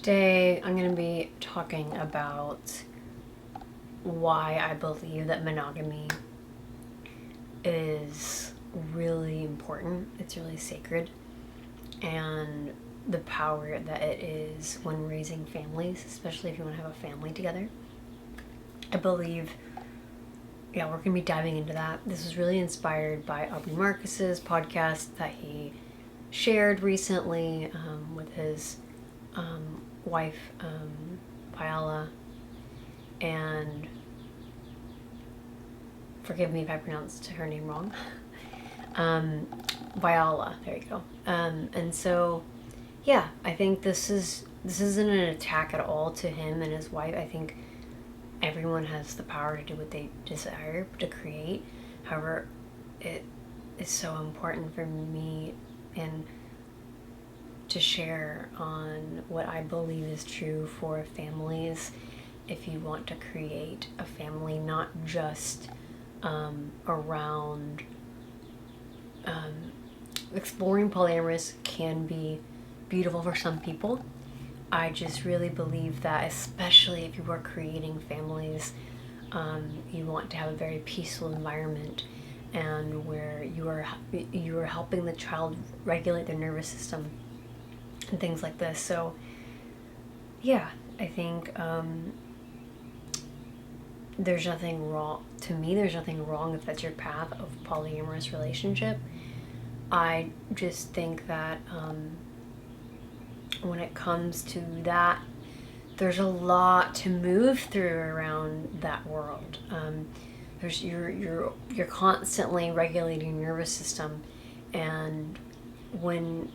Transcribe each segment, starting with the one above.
Today I'm going to be talking about why I believe that monogamy is really important. It's really sacred, and the power that it is when raising families, especially if you want to have a family together. I believe, we're going to be diving into that. This was really inspired by Aubrey Marcus's podcast that he shared recently with his wife, Viola, and forgive me if I pronounced her name wrong. Viola, there you go. And so, I think this isn't an attack at all to him and his wife. I think everyone has the power to do what they desire to create. However, it is so important for me and to share on what I believe is true for families if you want to create a family, not just around exploring polyamorous can be beautiful for some people. I just really believe that, especially if you are creating families, you want to have a very peaceful environment, and where you are helping the child regulate their nervous system and things like this. So I think there's nothing wrong, to me there's nothing wrong if that's your path of polyamorous relationship. I just think that when it comes to that, there's a lot to move through around that world. There's you're constantly regulating your nervous system, and when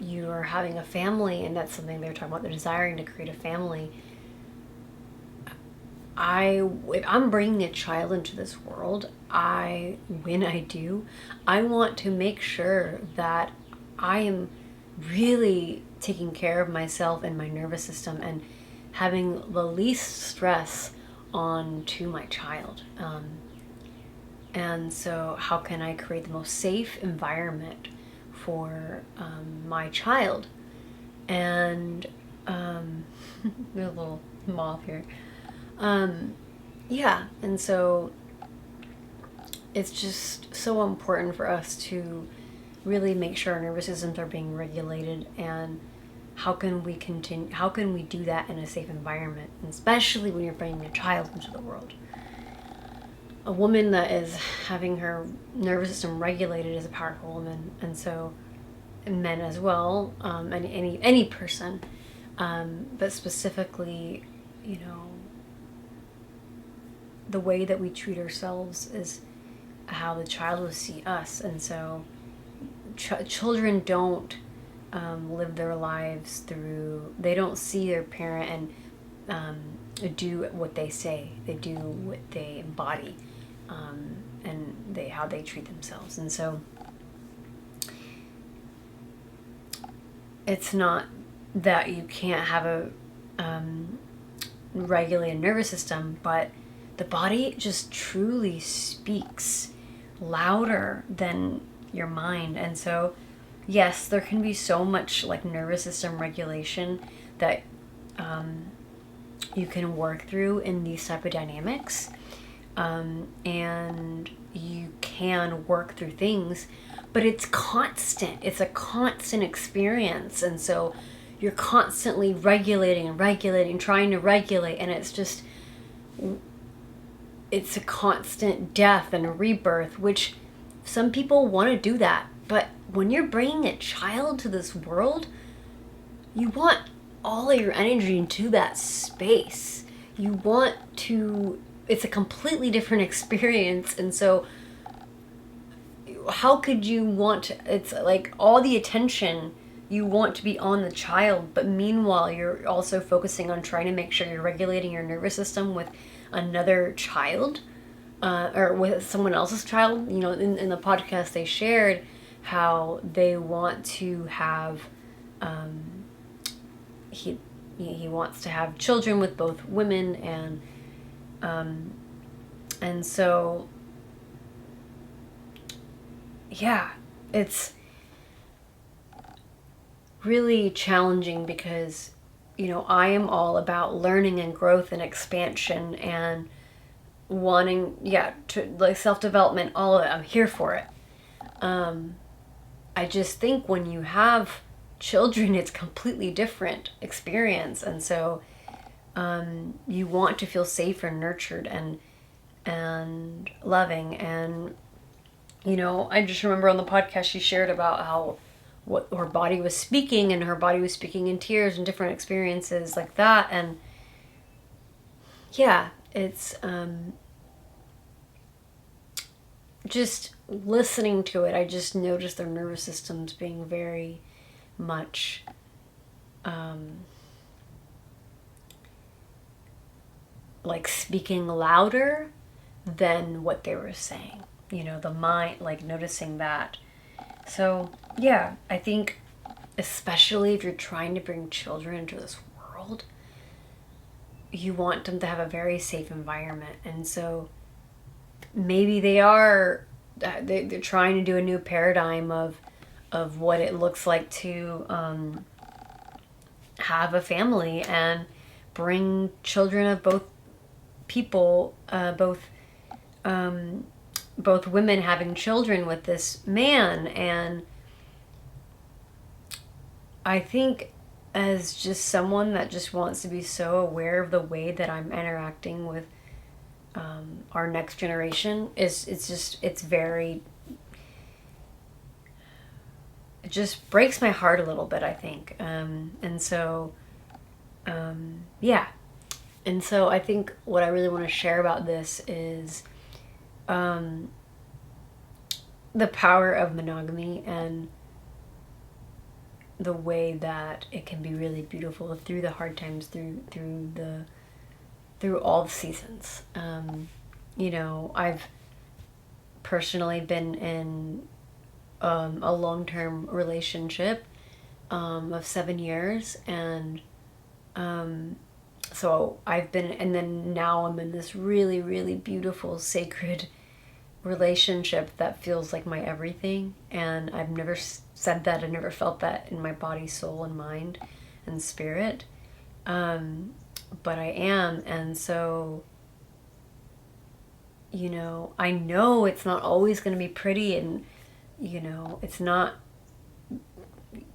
you're having a family, and that's something they're talking about, they're desiring to create a family. If I'm bringing a child into this world, when I do, I want to make sure that I am really taking care of myself and my nervous system and having the least stress on to my child. And so how can I create the most safe environment for my child? And there's a little moth here. And so it's just so important for us to really make sure our nervous systems are being regulated, and how can we do that in a safe environment, and especially when you're bringing a child into the world. A woman that is having her nervous system regulated is a powerful woman, and so men as well, and any person, but specifically, the way that we treat ourselves is how the child will see us. And so children don't live their lives they don't see their parent and do what they say. They do what they embody, and how they treat themselves. And so it's not that you can't have a regulated nervous system, but the body just truly speaks louder than your mind. And so, yes, there can be so much like nervous system regulation that you can work through in these type of dynamics, and you can work through things, but it's constant. It's a constant experience, and so you're constantly regulating and regulating, trying to regulate, and it's a constant death and a rebirth, which some people want to do that. But when you're bringing a child to this world, you want all of your energy into that space. It's a completely different experience. And so how could you it's like all the attention you want to be on the child, but meanwhile you're also focusing on trying to make sure you're regulating your nervous system with another child, or with someone else's child. In the podcast they shared how they want to have he wants to have children with both women, and so it's really challenging because, you know, I am all about learning and growth and expansion and wanting, to like self-development, all of it. I'm here for it. I just think when you have children, it's completely different experience. And so you want to feel safe and nurtured and loving. And, you know, I just remember on the podcast she shared about how what her body was speaking, and her body was speaking in tears and different experiences like that. And yeah, it's just listening to it, I just noticed their nervous systems being very much like speaking louder than what they were saying. You know, the mind, like noticing that. So, yeah, I think especially if you're trying to bring children into this world, you want them to have a very safe environment. And so maybe they're trying to do a new paradigm of what it looks like to have a family and bring children of both people, both women having children with this man. And I think as just someone that just wants to be so aware of the way that I'm interacting with our next generation, it just breaks my heart a little bit, I think. And so I think what I really want to share about this is the power of monogamy and the way that it can be really beautiful through the hard times, through all the seasons. You know, I've personally been in a long-term relationship of 7 years, and so I've been, and then now I'm in this really, really beautiful, sacred relationship that feels like my everything. And I've never said that, I've never felt that in my body, soul, and mind and spirit. But I am. And so, you know, I know it's not always going to be pretty, and, you know, it's not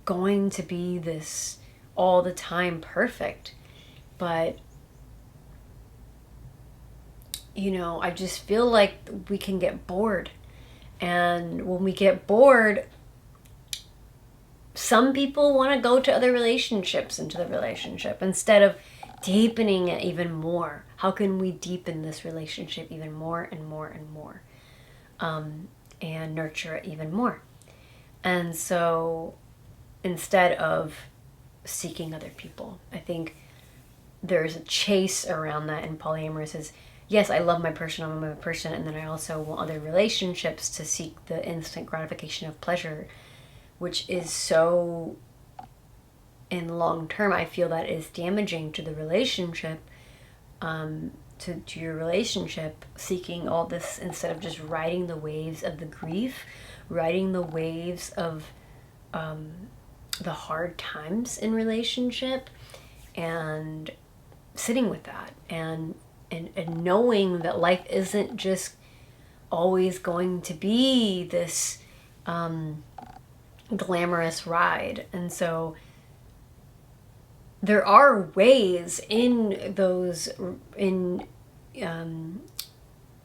going to be this all the time perfect. But, you know, I just feel like we can get bored. And when we get bored, some people want to go to other relationships into the relationship instead of deepening it even more. How can we deepen this relationship even more and more and more, and nurture it even more? And so instead of seeking other people, I think there's a chase around that in polyamorous is, yes, I love my person, I'm my person, and then I also want other relationships to seek the instant gratification of pleasure, which is so, in long term, I feel that is damaging to the relationship, to your relationship, seeking all this instead of just riding the waves of the grief, riding the waves of the hard times in relationship, and sitting with that, and knowing that life isn't just always going to be this glamorous ride. And so there are ways in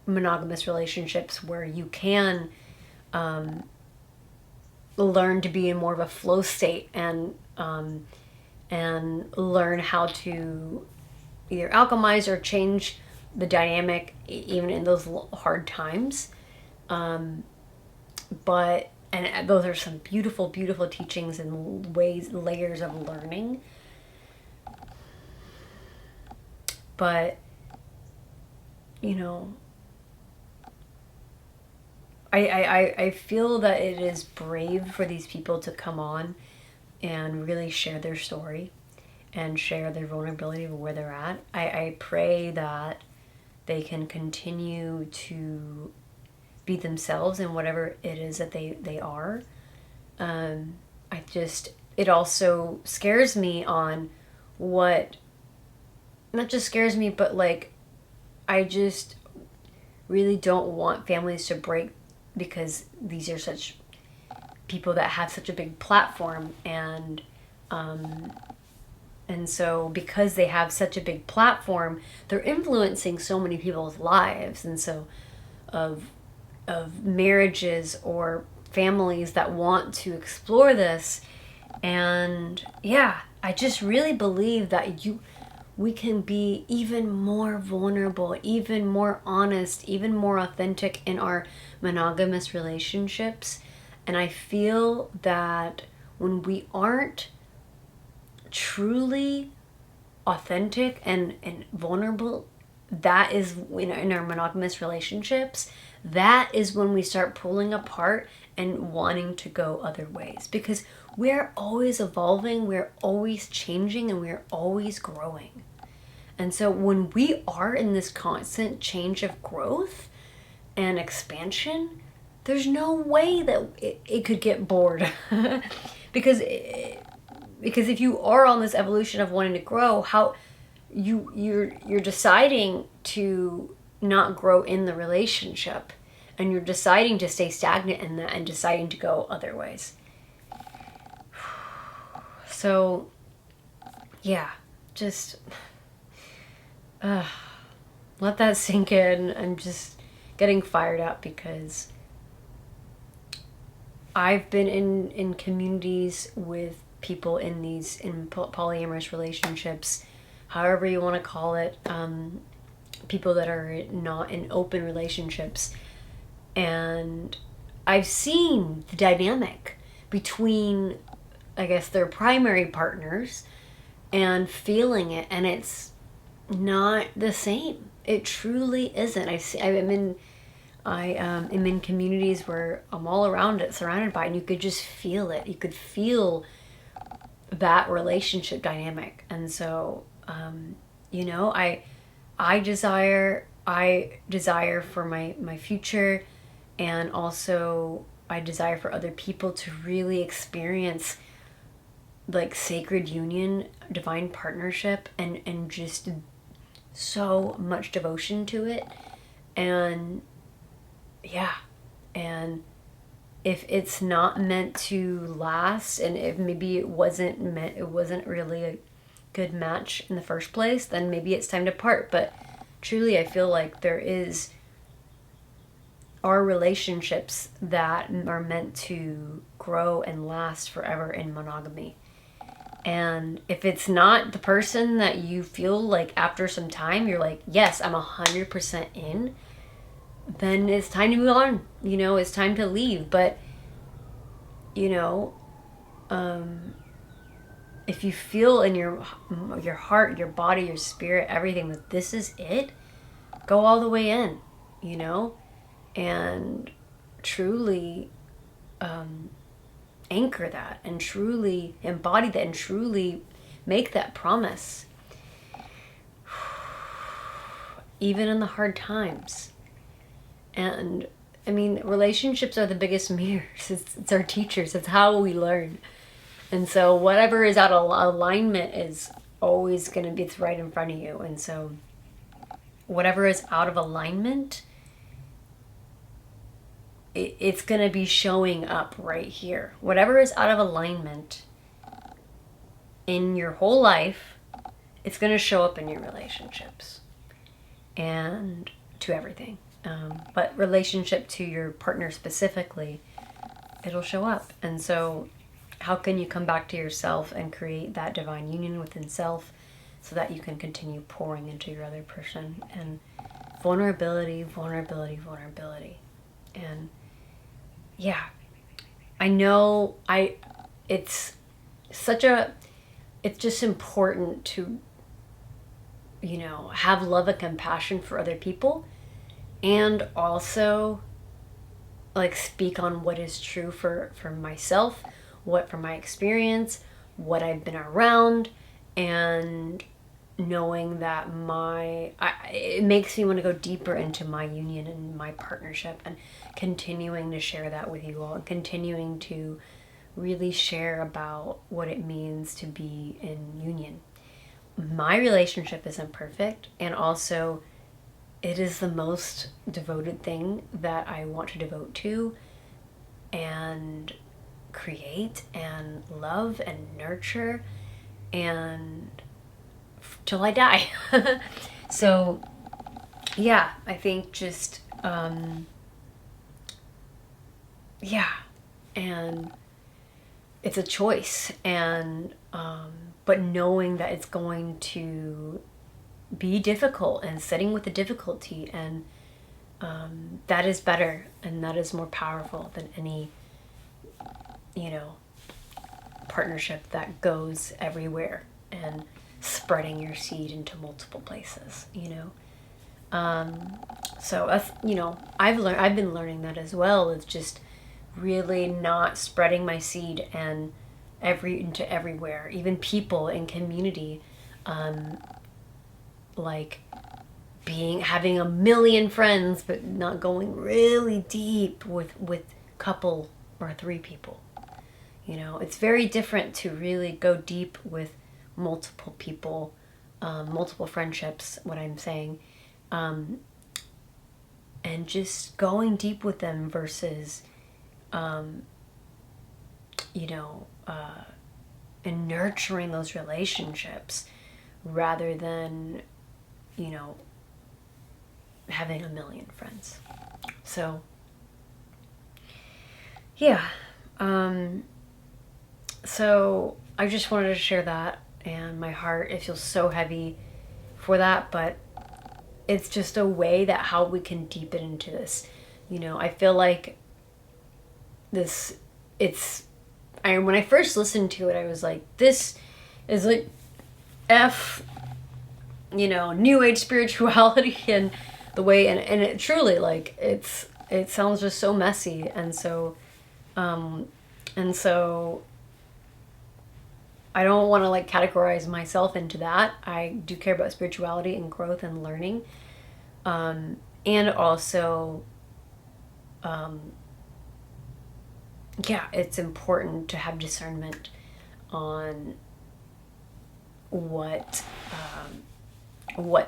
monogamous relationships where you can learn to be in more of a flow state, and learn how to either alchemize or change the dynamic even in those hard times. But those are some beautiful, beautiful teachings and layers of learning. But, you know, I feel that it is brave for these people to come on and really share their story and share their vulnerability of where they're at. I pray that they can continue to be themselves in whatever it is that they are. it also scares me on what, not just scares me, but like, I just really don't want families to break because these are such people that have such a big platform, and so because they have such a big platform, they're influencing so many people's lives, and so of marriages or families that want to explore this. And yeah, I just really believe that we can be even more vulnerable, even more honest, even more authentic in our monogamous relationships. And I feel that when we aren't truly authentic and vulnerable, that is, in our monogamous relationships, that is when we start pulling apart and wanting to go other ways, because we're always evolving, we're always changing, and we're always growing. And so when we are in this constant change of growth and expansion, there's no way that it could get bored. because if you are on this evolution of wanting to grow, how you're deciding to not grow in the relationship, and you're deciding to stay stagnant in that and deciding to go other ways. So yeah, just let that sink in. I'm just getting fired up because I've been in communities with people in polyamorous relationships, however you want to call it, people that are not in open relationships, and I've seen the dynamic between, I guess, their primary partners and feeling it, and it's not the same. It truly isn't. I am in communities where I'm all around it, surrounded by it, and you could just feel it. You could feel that relationship dynamic. And so, I desire for my future, and also I desire for other people to really experience like sacred union, divine partnership, and just so much devotion to it. And yeah, and if it's not meant to last, and if maybe it wasn't really a good match in the first place, then maybe it's time to part. But truly, I feel like are relationships that are meant to grow and last forever in monogamy. And if it's not the person that you feel like after some time you're like, yes, I'm 100% in, then it's time to move on. It's time to leave. But if you feel in your heart, your body, your spirit, everything, that this is it, go all the way in, and truly anchor that, and truly embody that, and truly make that promise, even in the hard times. And I mean, relationships are the biggest mirrors. It's our teachers. It's how we learn. And so whatever is out of alignment is always going to be right in front of you. And so whatever is out of alignment, it's going to be showing up right here. Whatever is out of alignment in your whole life, it's going to show up in your relationships and to everything. But relationship to your partner specifically, it'll show up. And so how can you come back to yourself and create that divine union within self so that you can continue pouring into your other person? And vulnerability. And yeah, I know it's just important to, have love and compassion for other people, and also like speak on what is true for myself, what from my experience, what I've been around, and knowing that it makes me want to go deeper into my union and my partnership, and continuing to share that with you all, and continuing to really share about what it means to be in union. My relationship isn't perfect, and also it is the most devoted thing that I want to devote to and create and love and nurture and till I die. So yeah, I think just yeah, and it's a choice, and but knowing that it's going to be difficult and sitting with the difficulty, and that is better and that is more powerful than any, you know, partnership that goes everywhere and spreading your seed into multiple places, you know. So that's, you know, I've been learning that as well, is just really not spreading my seed and into everywhere, even people in community, like having a million friends but not going really deep with couple or three people. You know, it's very different to really go deep with multiple people, multiple friendships, what I'm saying, and just going deep with them versus, you know, and nurturing those relationships rather than, you know, having a million friends. So, yeah. So I just wanted to share that, and my heart, it feels so heavy for that, but it's just a way that how we can deepen into this. You know, I feel like this, when I first listened to it, I was like, this is like you know, new age spirituality, and the way, and it truly, like, it sounds just so messy, and so I don't want to like categorize myself into that. I do care about spirituality and growth and learning, and also yeah, it's important to have discernment on what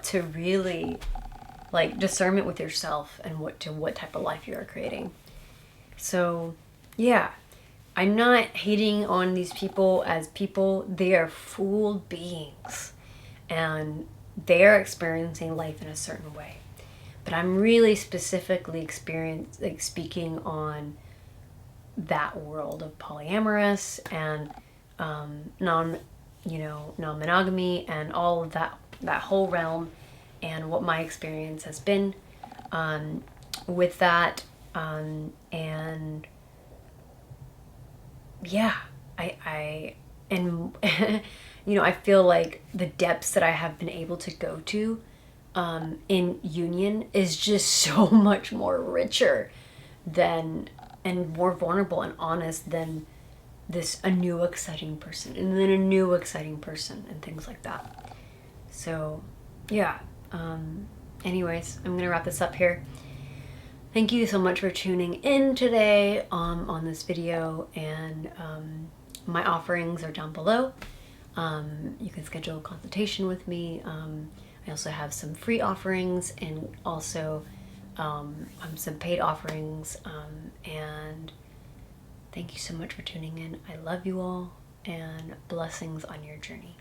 to really, like, discernment with yourself and what type of life you are creating. So yeah, I'm not hating on these people as people. They are fooled beings, and they are experiencing life in a certain way. But I'm really specifically speaking on that world of polyamorous and non-monogamy and all of that whole realm, and what my experience has been with that, and yeah, I and you know, I feel like the depths that I have been able to go to in union is just so much more richer than, and more vulnerable and honest than a new exciting person, and then a new exciting person, and things like that. So yeah, anyways, I'm gonna wrap this up here. Thank you so much for tuning in today on this video, and my offerings are down below. You can schedule a consultation with me. I also have some free offerings, and also some paid offerings, and thank you so much for tuning in. I love you all, and blessings on your journey.